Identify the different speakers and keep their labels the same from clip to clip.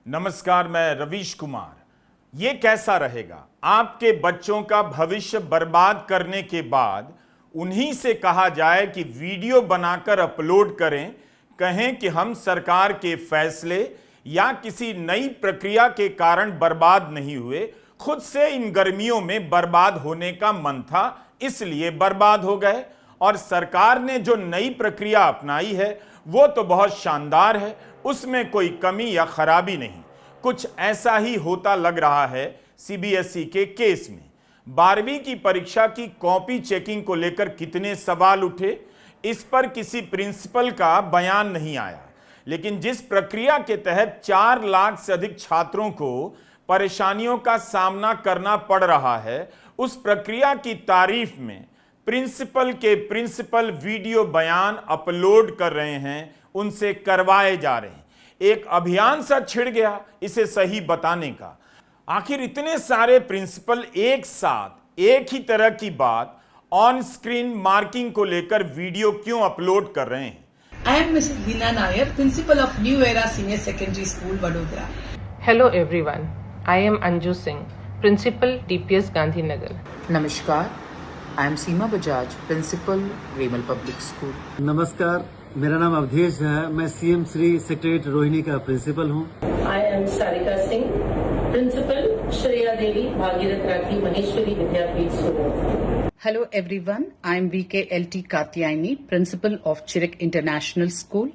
Speaker 1: नमस्कार, मैं रवीश कुमार। ये कैसा रहेगा? आपके बच्चों का भविष्य बर्बाद करने के बाद उन्हीं से कहा जाए कि वीडियो बनाकर अपलोड करें, कहें कि हम सरकार के फैसले या किसी नई प्रक्रिया के कारण बर्बाद नहीं हुए, खुद से इन गर्मियों में बर्बाद होने का मन था इसलिए बर्बाद हो गए। और सरकार ने जो नई प्रक्रिया अपनाई है वो तो बहुत शानदार है, उसमें कोई कमी या खराबी नहीं। कुछ ऐसा ही होता लग रहा है सीबीएसई के केस में। 12वीं की परीक्षा की कॉपी चेकिंग को लेकर कितने सवाल उठे, इस पर किसी प्रिंसिपल का बयान नहीं आया। लेकिन जिस प्रक्रिया के तहत 4 लाख से अधिक छात्रों को परेशानियों का सामना करना पड़ रहा है, उस प्रक्रिया की तारीफ में प्रिंसिपल वीडियो बयान अपलोड कर रहे हैं, उनसे करवाए जा रहे हैं। एक अभियान सा छिड़ गया इसे सही बताने का। आखिर इतने सारे प्रिंसिपल एक साथ एक ही तरह की बात ऑन स्क्रीन मार्किंग को लेकर वीडियो क्यों अपलोड कर रहे हैं?
Speaker 2: I am Mrs. Hina Nair, principal of New Era Senior Secondary School, Vadodara.
Speaker 3: Hello everyone, I am Anju Singh, principal DPS Gandhinagar.
Speaker 4: नमस्कार, I am Seema Bajaj, principal Remal Public School.
Speaker 5: नमस्कार, मेरा नाम अवधेश है। मैं CM Shri secretariat Rohini का principal हूँ।
Speaker 6: I am Sarika Singh, principal Shreya Devi, Bhagirath Rakhi Maheshwari Vidyapeeth Surat.
Speaker 7: Hello everyone, I am VKLT Katyayani, principal of Chirak International School,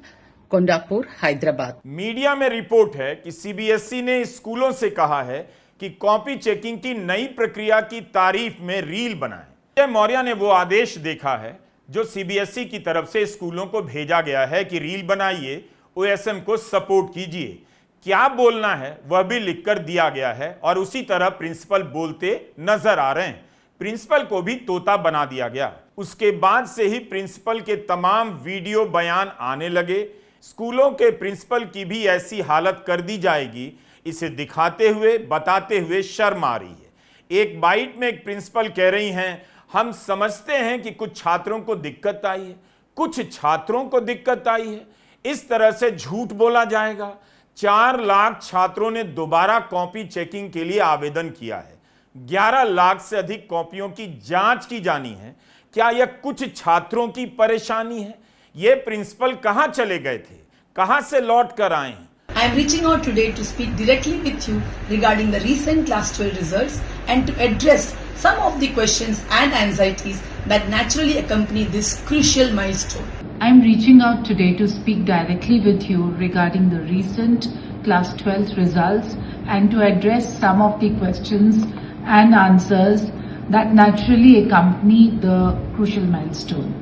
Speaker 7: Kondapur, Hyderabad.
Speaker 1: Media में report है कि सीबीएसई ने स्कूलों से कहा है कि कॉपी चेकिंग की नई प्रक्रिया की तारीफ में रील बनाएं। जय मौर्य ने वो आदेश देखा है जो सीबीएसई की तरफ से स्कूलों को भेजा गया है कि रील बनाइए, ओएसएम को सपोर्ट कीजिए। क्या बोलना है वह भी लिखकर दिया गया है और उसी तरह प्रिंसिपल बोलते नजर आ रहे हैं। प्रिंसिपल को भी तोता बना दिया गया। उसके बाद से ही प्रिंसिपल के तमाम वीडियो बयान आने लगे। स्कूलों के प्रिंसिपल की भी ऐसी हालत कर दी जाएगी, इसे दिखाते हुए बताते हुए शर्म आ रही है। एक बाइट में एक प्रिंसिपल कह रही हैं, हम समझते हैं कि कुछ छात्रों को दिक्कत आई है, कुछ छात्रों को दिक्कत आई है। इस तरह से झूठ बोला जाएगा। 4 लाख छात्रों ने दोबारा कॉपी चेकिंग के लिए आवेदन किया है। 11 लाख से अधिक कॉपियों की जांच की जानी है। क्या यह कुछ छात्रों की परेशानी है? ये प्रिंसिपल कहां चले गए थे, कहां से लौट कर आए हैं?
Speaker 2: I am reaching out today to speak directly with you regarding the recent Class 12 results and to address some of the questions and anxieties that naturally accompany this crucial milestone.
Speaker 8: I am reaching out today to speak directly with you regarding the recent Class 12 results and to address some of the questions and answers that naturally accompany the crucial milestone.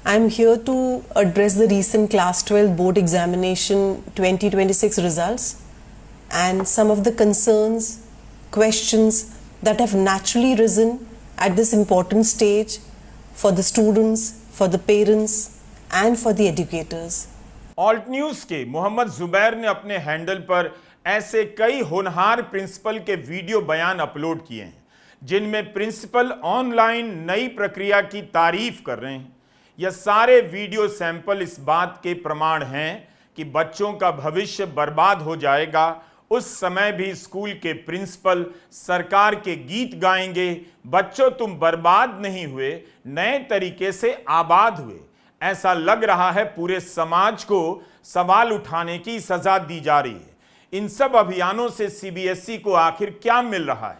Speaker 9: I am here to address the recent Class 12 Board Examination 2026 results and some of the concerns, questions that have naturally risen at this important stage for the students, for the parents and for the educators.
Speaker 1: Alt news के मोहम्मद जुबैर ने अपने handle पर ऐसे कई होनहार principal के video बयान upload किए हैं जिनमें प्रिंसिपल ऑनलाइन नई प्रक्रिया की तारीफ कर रहे हैं। यह सारे वीडियो सैंपल इस बात के प्रमाण हैं कि बच्चों का भविष्य बर्बाद हो जाएगा। उस समय भी स्कूल के प्रिंसिपल सरकार के गीत गाएंगे, बच्चों तुम बर्बाद नहीं हुए, नए तरीके से आबाद हुए। ऐसा लग रहा है पूरे समाज को सवाल उठाने की सजा दी जा रही है। इन सब अभियानों से सीबीएसई को आखिर क्या मिल रहा है?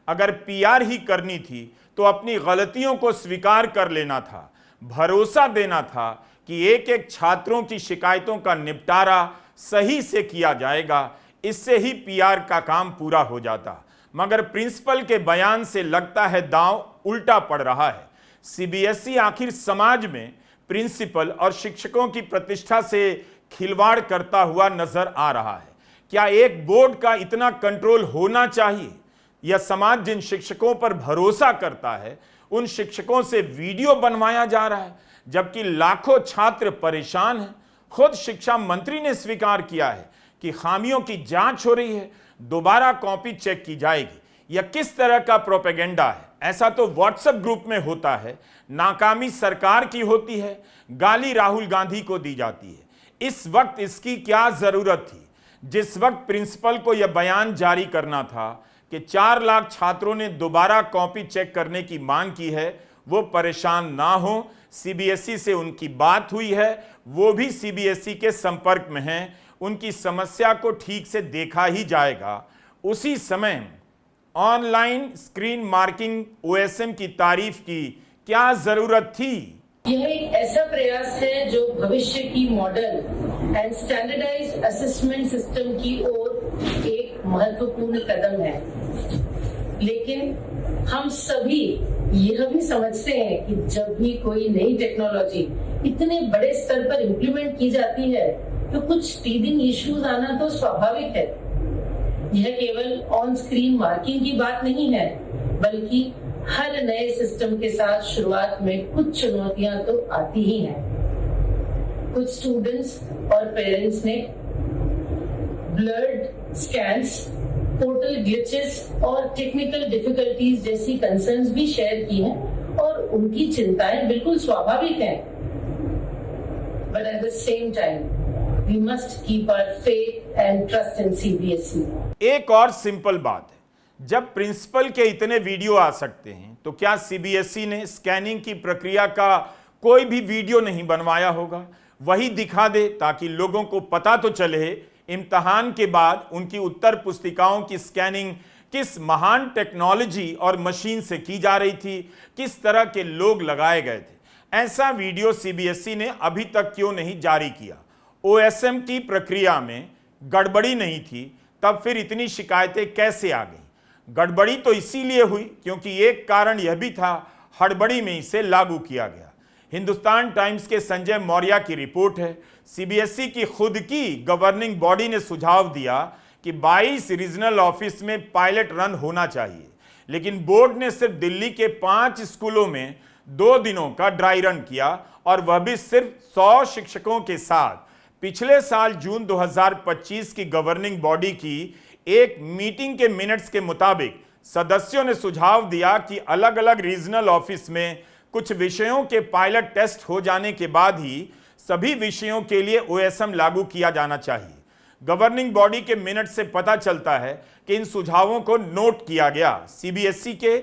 Speaker 1: अगर पीआर ही करनी थी तो अपनी गलतियों को स्वीकार कर लेना था, भरोसा देना था कि एक एक छात्रों की शिकायतों का निपटारा सही से किया जाएगा, इससे ही पीआर का काम पूरा हो जाता। मगर प्रिंसिपल के बयान से लगता है दांव उल्टा पड़ रहा है। सीबीएसई आखिर समाज में प्रिंसिपल और शिक्षकों की प्रतिष्ठा से खिलवाड़ करता हुआ नजर आ रहा है। क्या एक बोर्ड का इतना कंट्रोल होना चाहिए? यह समाज जिन शिक्षकों पर भरोसा करता है उन शिक्षकों से वीडियो बनवाया जा रहा है, जबकि लाखों छात्र परेशान हैं। खुद शिक्षा मंत्री ने स्वीकार किया है कि खामियों की जांच हो रही है, दोबारा कॉपी चेक की जाएगी। यह किस तरह का प्रोपेगेंडा है? ऐसा तो व्हाट्सएप ग्रुप में होता है। नाकामी सरकार की होती है, गाली राहुल गांधी को दी जाती है। इस वक्त इसकी क्या जरूरत थी? जिस वक्त प्रिंसिपल को यह बयान जारी करना था कि 4 लाख छात्रों ने दोबारा कॉपी चेक करने की मांग की है, वो परेशान ना हो। सीबीएसई से उनकी बात हुई है, वो भी सीबीएसई के संपर्क में हैं, उनकी समस्या को ठीक से देखा ही जाएगा। उसी समय ऑनलाइन स्क्रीन मार्किंग ओएसएम की तारीफ की क्या जरूरत थी?
Speaker 6: यह एक ऐसा प्रयास है जो भविष्य की model and standardised assessment system की ओर एक महत्वपूर्ण कदम है, लेकिन हम सभी यह भी समझते हैं कि जब भी कोई नई टेक्नोलॉजी इतने बड़े स्तर पर इम्प्लीमेंट की जाती है तो कुछ टीदिंग इश्यूज आना तो स्वाभाविक है। यह केवल ऑन स्क्रीन मार्किंग की बात नहीं है, बल्कि हर नए सिस्टम के साथ शुरुआत में कुछ चुनौतियां तो आती ही हैं। कुछ स्टूडेंट्स और पेरेंट्स ने ब्लर्ड स्कैन्स, पोर्टल ग्लिचेस और टेक्निकल डिफिकल्टीज जैसी कंसर्न्स भी शेयर की हैं और उनकी चिंताएं बिल्कुल स्वाभाविक हैं। But at the same time we must keep our faith and trust in CBSE.
Speaker 1: एक और सिंपल बात है, जब प्रिंसिपल के इतने वीडियो आ सकते हैं तो क्या सीबीएसई ने स्कैनिंग की प्रक्रिया का कोई भी वीडियो नहीं बनवाया होगा? वही दिखा दे ताकि लोगों को पता तो चले इम्तहान के बाद उनकी उत्तर पुस्तिकाओं की स्कैनिंग किस महान टेक्नोलॉजी और मशीन से की जा रही थी, किस तरह के लोग लगाए गए थे। ऐसा वीडियो सीबीएसई ने अभी तक क्यों नहीं जारी किया? ओएसएम की प्रक्रिया में गड़बड़ी नहीं थी, तब फिर इतनी शिकायतें कैसे आ गई? गड़बड़ी तो इसीलिए हुई क्योंकि एक कारण यह भी था, हड़बड़ी में इसे लागू किया गया। हिंदुस्तान टाइम्स के संजय मौर्य की रिपोर्ट है, सीबीएसई की खुद की गवर्निंग बॉडी ने सुझाव दिया कि 22 रीजनल ऑफिस में पायलट रन होना चाहिए, लेकिन बोर्ड ने सिर्फ दिल्ली के 5 स्कूलों में 2 दिनों का ड्राई रन किया और वह भी सिर्फ 100 शिक्षकों के साथ। पिछले साल जून 2025 की गवर्निंग बॉडी की एक मीटिंग के मिनट्स के मुताबिक सदस्यों ने सुझाव दिया कि अलग अलग रीजनल ऑफिस में कुछ विषयों के पायलट टेस्ट हो जाने के बाद ही सभी विषयों के लिए ओएसएम लागू किया जाना चाहिए। गवर्निंग बॉडी के मिनट से पता चलता है कि इन सुझावों को नोट किया गया। सीबीएसई के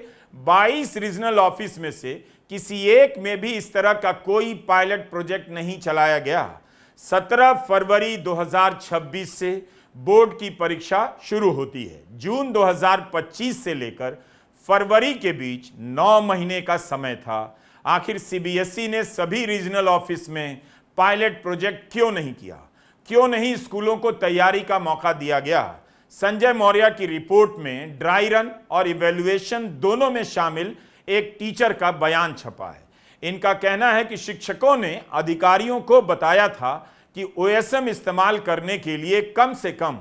Speaker 1: 22 रीजनल ऑफिस में से किसी एक में भी इस तरह का कोई पायलट प्रोजेक्ट नहीं चलाया गया। 17 फरवरी 2026 से बोर्ड की परीक्षा शुरू होती है। जून 2025 से लेकर फरवरी के बीच 9 महीने का समय था। आखिर सीबीएसई ने सभी रीजनल ऑफिस में पायलट प्रोजेक्ट क्यों नहीं किया? क्यों नहीं स्कूलों को तैयारी का मौका दिया गया? संजय मौर्य की रिपोर्ट में ड्राई रन और इवैल्यूएशन दोनों में शामिल एक टीचर का बयान छपा है। इनका कहना है कि शिक्षकों ने अधिकारियों को बताया था कि ओएसएम इस्तेमाल करने के लिए कम से कम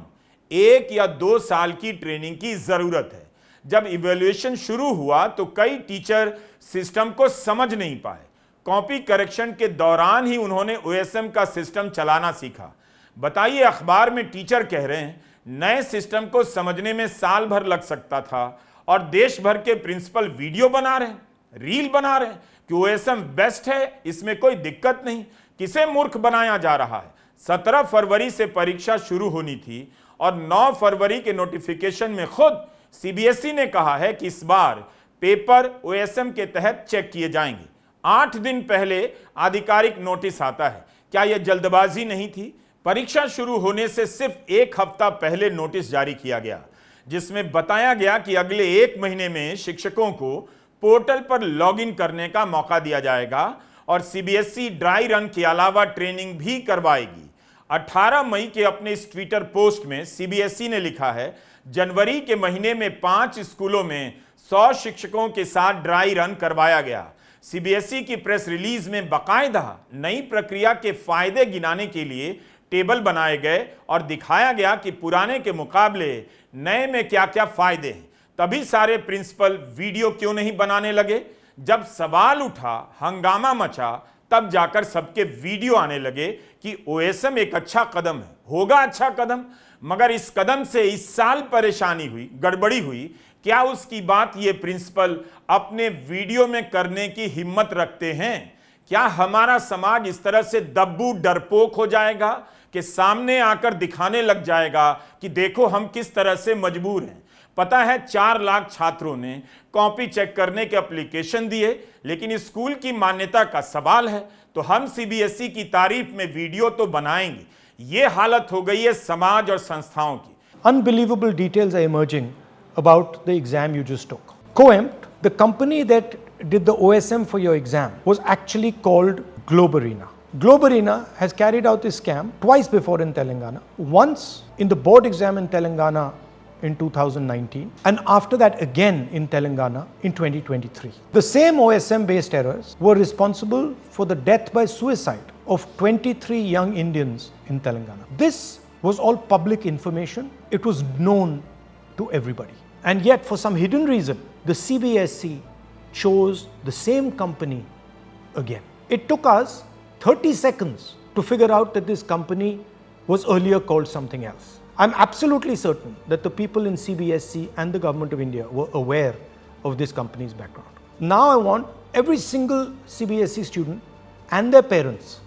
Speaker 1: 1 या 2 साल की ट्रेनिंग की जरूरत है। जब इवैल्यूएशन शुरू हुआ तो कई टीचर सिस्टम को समझ नहीं पाए। कॉपी करेक्शन के दौरान ही उन्होंने ओएसएम का सिस्टम चलाना सीखा। बताइए, अखबार में टीचर कह रहे हैं नए सिस्टम को समझने में साल भर लग सकता था और देश भर के प्रिंसिपल वीडियो बना रहे हैं, रील बना रहे हैं कि ओएसएम बेस्ट है, इसमें कोई दिक्कत नहीं। किसे मूर्ख बनाया जा रहा है? 17 फरवरी से परीक्षा शुरू होनी थी और 9 फरवरी के नोटिफिकेशन में खुद सीबीएसई ने कहा है कि इस बार पेपर ओएसएम के तहत चेक किए जाएंगे। 8 दिन पहले आधिकारिक नोटिस आता है। क्या यह जल्दबाजी नहीं थी? परीक्षा शुरू होने से सिर्फ 1 हफ्ता पहले नोटिस जारी किया गया, जिसमें बताया गया कि अगले 1 महीने में शिक्षकों को पोर्टल पर लॉगिन करने का मौका दिया जाएगा और सीबीएसई ड्राई रन के अलावा ट्रेनिंग भी करवाएगी। 18 मई के अपने इस ट्विटर पोस्ट में सीबीएसई ने लिखा है, जनवरी के महीने में 5 स्कूलों में 100 शिक्षकों के साथ ड्राई रन करवाया गया। सीबीएसई की प्रेस रिलीज में बाकायदा नई प्रक्रिया के फायदे गिनाने के लिए टेबल बनाए गए और दिखाया गया कि पुराने के मुकाबले नए में क्या क्या फायदे हैं। तभी सारे प्रिंसिपल वीडियो क्यों नहीं बनाने लगे? जब सवाल उठा, हंगामा मचा, तब जाकर सबके वीडियो आने लगे कि ओएसएम एक अच्छा कदम है, होगा अच्छा कदम। मगर इस कदम से इस साल परेशानी हुई, गड़बड़ी हुई। क्या उसकी बात ये प्रिंसिपल अपने वीडियो में करने की हिम्मत रखते हैं? क्या हमारा समाज इस तरह से दब्बू डरपोक हो जाएगा कि सामने आकर दिखाने लग जाएगा कि देखो हम किस तरह से मजबूर हैं। पता है 4 लाख छात्रों ने कॉपी चेक करने के एप्लीकेशन दिए, लेकिन स्कूल की मान्यता का सवाल है तो हम सीबीएसई की तारीफ में वीडियो तो बनाएंगे। ये हालत हो गई है समाज और संस्थाओं की।
Speaker 10: Unbelievable details are emerging about the exam you just took. Coempt, the company that did the OSM for your exam, was actually called Globe Arena. Globe Arena has carried out this scam twice before in Telangana. Once in the board exam in Telangana in 2019, and after that again in Telangana in 2023. The same OSM based errors were responsible for the death by suicide of 23 young Indians in Telangana. This was all public information. It was known to everybody. And yet, for some hidden reason, the CBSE chose the same company again. It took us 30 seconds to figure out that this company was earlier called something else. I'm absolutely certain that the people in CBSE and the Government of India were aware of this company's background. Now I want every single CBSE student and their parents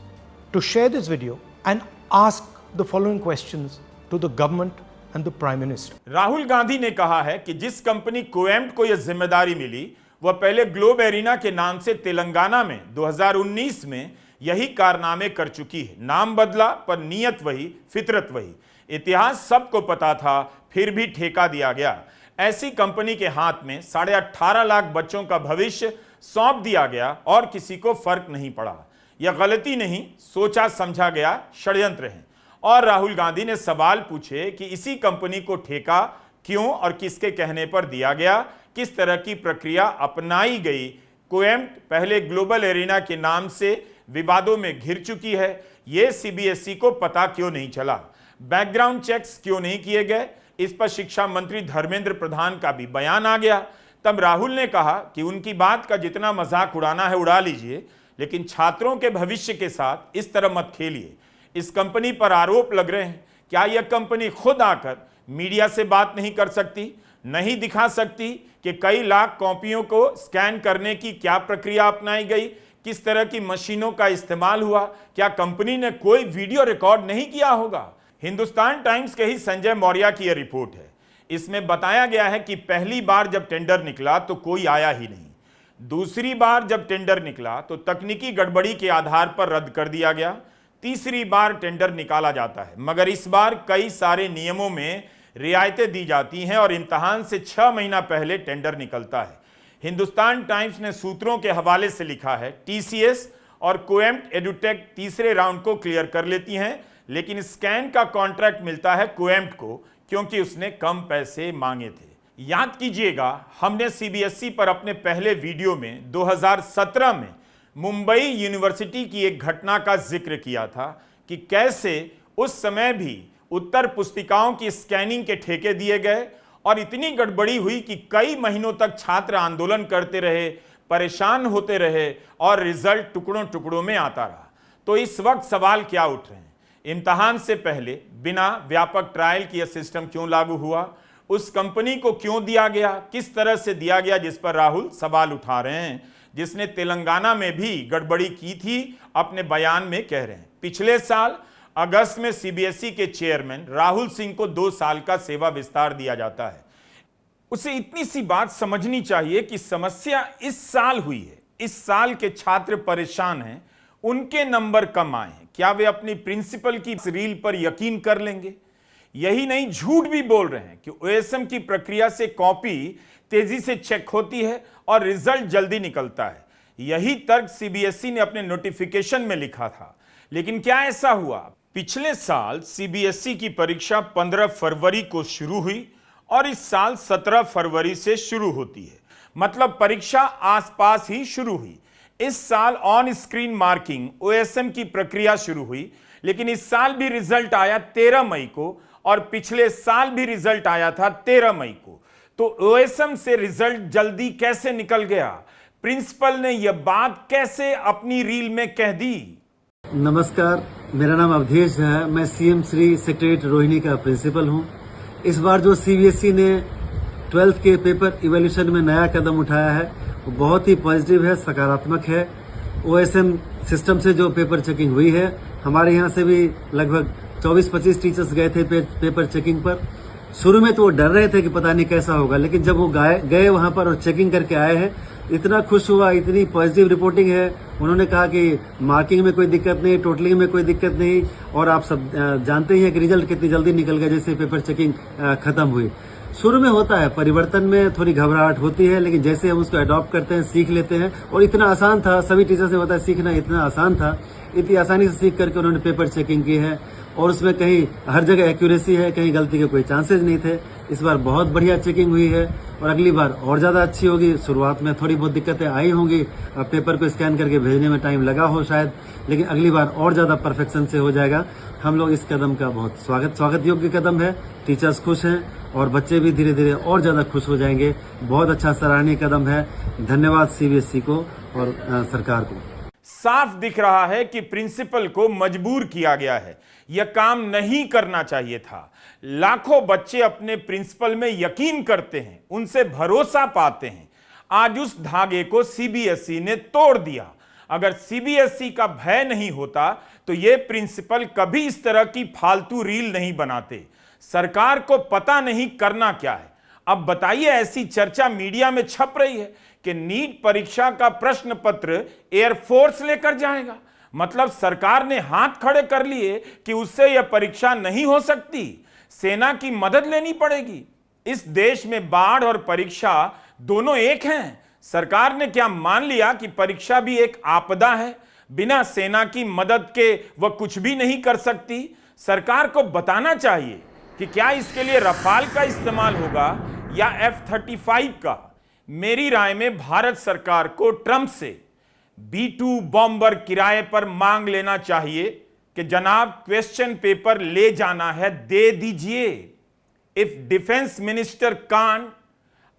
Speaker 10: to share this video and ask the following questions to the government and the Prime Minister.
Speaker 1: Rahul Gandhi ने कहा है कि जिस company कोएम्प्ट को यह जिम्मेदारी मिली वह पहले ग्लोब एरिना के नाम से तेलंगाना में 2019 में यही कारनामे कर चुकी है। नाम बदला पर नीयत वही, फितरत वही। इतिहास सबको पता था, फिर भी ठेका दिया गया। ऐसी कंपनी के हाथ में 18.5 लाख बच्चों का भविष्य सौंप दिया गया और किसी को फर्क नहीं पड़ा। यह गलती नहीं, सोचा समझा गया षड्यंत्र है। और राहुल गांधी ने सवाल पूछे कि इसी कंपनी को ठेका क्यों और किसके कहने पर दिया गया, किस तरह की प्रक्रिया अपनाई गई। कोएम्प्ट पहले ग्लोबल एरिना के नाम से विवादों में घिर चुकी है। यह सीबीएसई को पता क्यों नहीं चला, बैकग्राउंड चेक्स क्यों नहीं किए गए। इस पर शिक्षा मंत्री धर्मेंद्र प्रधान का भी बयान आ गया। तब राहुल ने कहा कि उनकी बात का जितना मजाक उड़ाना है उड़ा लीजिए, लेकिन छात्रों के भविष्य के साथ इस तरह मत खेलिए। इस कंपनी पर आरोप लग रहे हैं, क्या यह कंपनी खुद आकर मीडिया से बात नहीं कर सकती, नहीं दिखा सकती कि कई लाख कॉपियों को स्कैन करने की क्या प्रक्रिया अपनाई गई, किस तरह की मशीनों का इस्तेमाल हुआ? क्या कंपनी ने कोई वीडियो रिकॉर्ड नहीं किया होगा? हिंदुस्तान टाइम्स के ही संजय मौर्य की यह रिपोर्ट है। इसमें बताया गया है कि पहली बार जब टेंडर निकला तो कोई आया ही नहीं। दूसरी बार जब टेंडर निकला तो तकनीकी गड़बड़ी के आधार पर रद्द कर दिया गया। तीसरी बार टेंडर निकाला जाता है, मगर इस बार कई सारे नियमों में रियायतें दी जाती हैं और इम्तहान से 6 महीना पहले टेंडर निकलता है। हिंदुस्तान टाइम्स ने सूत्रों के हवाले से लिखा है, टीसीएस और कोएम्प्ट एडुटेक तीसरे राउंड को क्लियर कर लेती हैं, लेकिन स्कैन का कॉन्ट्रैक्ट मिलता है कोएम्प्ट को क्योंकि उसने कम पैसे मांगे थे। याद कीजिएगा, हमने सीबीएसई पर अपने पहले वीडियो में 2017 में मुंबई यूनिवर्सिटी की एक घटना का जिक्र किया था कि कैसे उस समय भी उत्तर पुस्तिकाओं की स्कैनिंग के ठेके दिए गए और इतनी गड़बड़ी हुई कि कई महीनों तक छात्र आंदोलन करते रहे, परेशान होते रहे और रिजल्ट टुकड़ों टुकड़ों में आता रहा। तो इस वक्त सवाल क्या उठ रहे हैं, इम्तहान से पहले बिना व्यापक ट्रायल की यह सिस्टम क्यों लागू हुआ, उस कंपनी को क्यों दिया गया, किस तरह से दिया गया, जिस पर राहुल सवाल उठा रहे हैं, जिसने तेलंगाना में भी गड़बड़ी की थी, अपने बयान में कह रहे हैं। पिछले साल अगस्त में सीबीएसई के चेयरमैन राहुल सिंह को 2 साल का सेवा विस्तार दिया जाता है। उसे इतनी सी बात समझनी चाहिए कि समस्या इस साल हुई है। इस साल के छात्र परेशान हैं, उनके नंबर कम आए हैं। क्या वे अपनी प्रिंसिपल की रील पर यकीन कर लेंगे? यही नहीं, झूठ भी बोल रहे हैं कि ओएसएम की प्रक्रिया से कॉपी तेजी से चेक होती है और रिजल्ट जल्दी निकलता है। यही तर्क सीबीएसई ने अपने नोटिफिकेशन में लिखा था। लेकिन क्या ऐसा हुआ? पिछले साल सीबीएसई की परीक्षा 15 फरवरी को शुरू हुई और इस साल 17 फरवरी से शुरू होती है, मतलब परीक्षा आसपास ही शुरू हुई। इस साल ऑन स्क्रीन मार्किंग ओएसएम की प्रक्रिया शुरू हुई, लेकिन इस साल भी रिजल्ट आया 13 मई को और पिछले साल भी रिजल्ट आया था 13 मई को। तो ओएसएम से रिजल्ट जल्दी कैसे निकल गया? प्रिंसिपल ने यह बात कैसे अपनी रील में कह दी?
Speaker 5: नमस्कार, मेरा नाम अवधेश है। मैं सीएम श्री सेक्रेटरीट रोहिणी का प्रिंसिपल हूं। इस बार जो सीबीएसई ने 12th के पेपर इवैल्यूएशन में नया कदम उठाया है वो बहुत ही पॉजिटिव है, सकारात्मक है। ओएसएम सिस्टम से जो पेपर चेकिंग हुई है, हमारे यहाँ से भी लगभग 24-25 टीचर्स गए थे पेपर चेकिंग पर। शुरू में तो वो डर रहे थे कि पता नहीं कैसा होगा, लेकिन जब वो गए वहां पर और चेकिंग करके आए हैं, इतना खुश हुआ, इतनी पॉजिटिव रिपोर्टिंग है। उन्होंने कहा कि मार्किंग में कोई दिक्कत नहीं, टोटलिंग में कोई दिक्कत नहीं, और आप सब जानते ही हैं कि रिजल्ट कितनी जल्दी निकल गया जैसे पेपर चेकिंग खत्म हुई। शुरू में होता है परिवर्तन में थोड़ी घबराहट होती है, लेकिन जैसे हम उसको अडॉप्ट करते हैं, सीख लेते हैं। और इतना आसान था, सभी टीचर से बताया सीखना इतना आसान था, इतनी आसानी से सीख करके उन्होंने पेपर चेकिंग की है, और उसमें कहीं हर जगह एक्यूरेसी है, कहीं गलती के कोई चांसेस नहीं थे। इस बार बहुत बढ़िया चेकिंग हुई है और अगली बार और ज्यादा अच्छी होगी। शुरुआत में थोड़ी बहुत दिक्कत आई होंगी, पेपर को स्कैन करके भेजने में टाइम लगा हो शायद, लेकिन अगली बार और ज्यादा परफेक्शन से हो जाएगा। हम लोग इस कदम का बहुत स्वागत योग्य कदम है। टीचर्स खुश हैं और बच्चे भी धीरे धीरे और ज्यादा खुश हो जाएंगे। बहुत अच्छा सराहनीय कदम है। धन्यवाद सीबीएसई को और सरकार को।
Speaker 1: साफ दिख रहा है कि प्रिंसिपल को मजबूर किया गया है, यह काम नहीं करना चाहिए था। लाखों बच्चे अपने प्रिंसिपल में यकीन करते हैं, उनसे भरोसा पाते हैं। आज उस धागे को सीबीएसई ने तोड़ दिया। अगर सीबीएसई का भय नहीं होता तो ये प्रिंसिपल कभी इस तरह की फालतू रील नहीं बनाते। सरकार को पता नहीं करना क्या है। अब बताइए, ऐसी चर्चा मीडिया में छप रही है कि नीट परीक्षा का प्रश्न पत्र एयरफोर्स लेकर जाएगा। मतलब सरकार ने हाथ खड़े कर लिए कि उससे यह परीक्षा नहीं हो सकती, सेना की मदद लेनी पड़ेगी। इस देश में बाढ़ और परीक्षा दोनों एक हैं। सरकार ने क्या मान लिया कि परीक्षा भी एक आपदा है, बिना सेना की मदद के वह कुछ भी नहीं कर सकती? सरकार को बताना चाहिए कि क्या इसके लिए रफाल का इस्तेमाल होगा या F-35 का। मेरी राय में भारत सरकार को ट्रंप से B-2 बॉम्बर किराए पर मांग लेना चाहिए कि जनाब क्वेश्चन पेपर ले जाना है, दे दीजिए। If defence minister can't,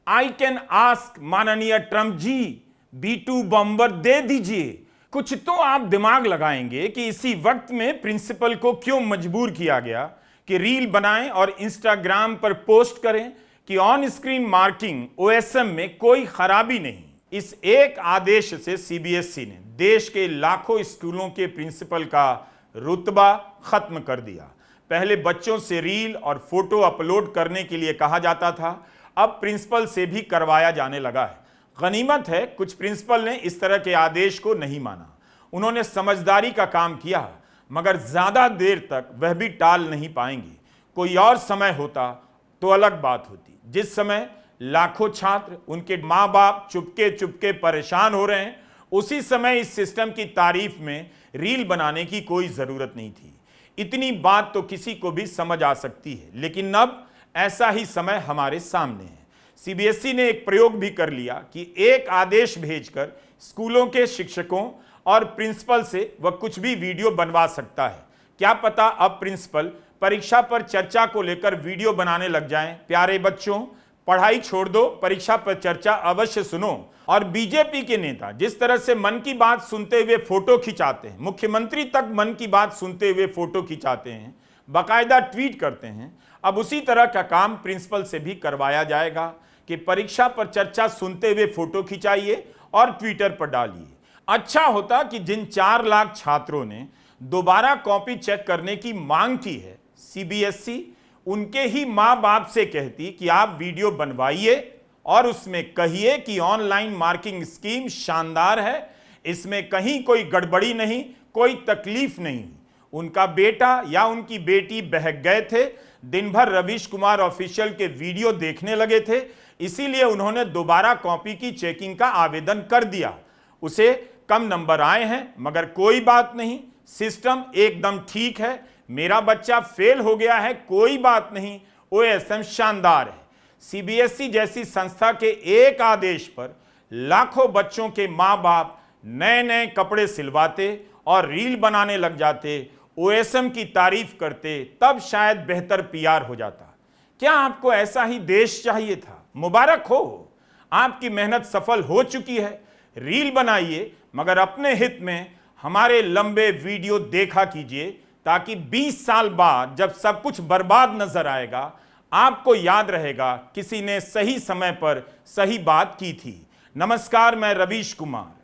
Speaker 1: I can ask माननीय ट्रंप जी, B-2 बॉम्बर दे दीजिए। कुछ तो आप दिमाग लगाएंगे कि इसी वक्त में प्रिंसिपल को क्यों मजबूर किया गया कि रील बनाएं और इंस्टाग्राम पर पोस्ट करें कि ऑन स्क्रीन मार्किंग OSM में कोई खराबी नहीं। इस एक आदेश से सीबीएसई ने देश के लाखों स्कूलों के प्रिंसिपल का रुतबा खत्म कर दिया। पहले बच्चों से रील और फोटो अपलोड करने के लिए कहा जाता था, अब प्रिंसिपल से भी करवाया जाने लगा है। गनीमत है कुछ प्रिंसिपल ने इस तरह के आदेश को नहीं माना। उन्होंने समझदारी का काम किया, मगर ज्यादा देर तक वह भी टाल नहीं पाएंगी। कोई और समय होता तो अलग बात होती। जिस समय लाखों छात्र, उनके माँ बाप चुपके चुपके परेशान हो रहे हैं, उसी समय इस सिस्टम की तारीफ में रील बनाने की कोई जरूरत नहीं थी। इतनी बात तो किसी को भी समझ आ सकती है, लेकिन अब ऐसा ही समय हमारे सामने है। सीबीएसई ने एक प्रयोग भी कर लिया कि एक आदेश भेजकर स्कूलों के शिक्षकों और प्रिंसिपल से वह कुछ भी वीडियो बनवा सकता है। क्या पता अब प्रिंसिपल परीक्षा पर चर्चा को लेकर वीडियो बनाने लग जाएं। प्यारे बच्चों, पढ़ाई छोड़ दो, परीक्षा पर चर्चा अवश्य सुनो। और बीजेपी के नेता जिस तरह से मन की बात सुनते हुए फोटो खिंचाते हैं, मुख्यमंत्री तक मन की बात सुनते हुए फोटो खिंचाते हैं, बाकायदा ट्वीट करते हैं, अब उसी तरह का काम प्रिंसिपल से भी करवाया जाएगा कि परीक्षा पर चर्चा सुनते हुए फोटो खिंचाइए और ट्विटर पर डालिए। अच्छा होता कि जिन 4 लाख छात्रों ने दोबारा कॉपी चेक करने की मांग की है, सीबीएसई उनके ही मां बाप से कहती कि आप वीडियो बनवाइए और उसमें कहिए कि ऑनलाइन मार्किंग स्कीम शानदार है, इसमें कहीं कोई गड़बड़ी नहीं, कोई तकलीफ नहीं। उनका बेटा या उनकी बेटी बहक गए थे, दिन भर रवीश कुमार ऑफिशियल के वीडियो देखने लगे थे, इसीलिए उन्होंने दोबारा कॉपी की चेकिंग का आवेदन कर दिया। उसे कम नंबर आए हैं, मगर कोई बात नहीं, सिस्टम एकदम ठीक है। मेरा बच्चा फेल हो गया है, कोई बात नहीं, OSM शानदार है। सीबीएसई जैसी संस्था के एक आदेश पर लाखों बच्चों के मां बाप नए नए कपड़े सिलवाते और रील बनाने लग जाते, OSM की तारीफ करते, तब शायद बेहतर PR हो जाता। क्या आपको ऐसा ही देश चाहिए था? मुबारक हो, आपकी मेहनत सफल हो चुकी है। रील बनाइए, मगर अपने हित में हमारे लंबे वीडियो देखा कीजिए, ताकि 20 साल बाद जब सब कुछ बर्बाद नजर आएगा, आपको याद रहेगा किसी ने सही समय पर सही बात की थी। नमस्कार, मैं रवीश कुमार।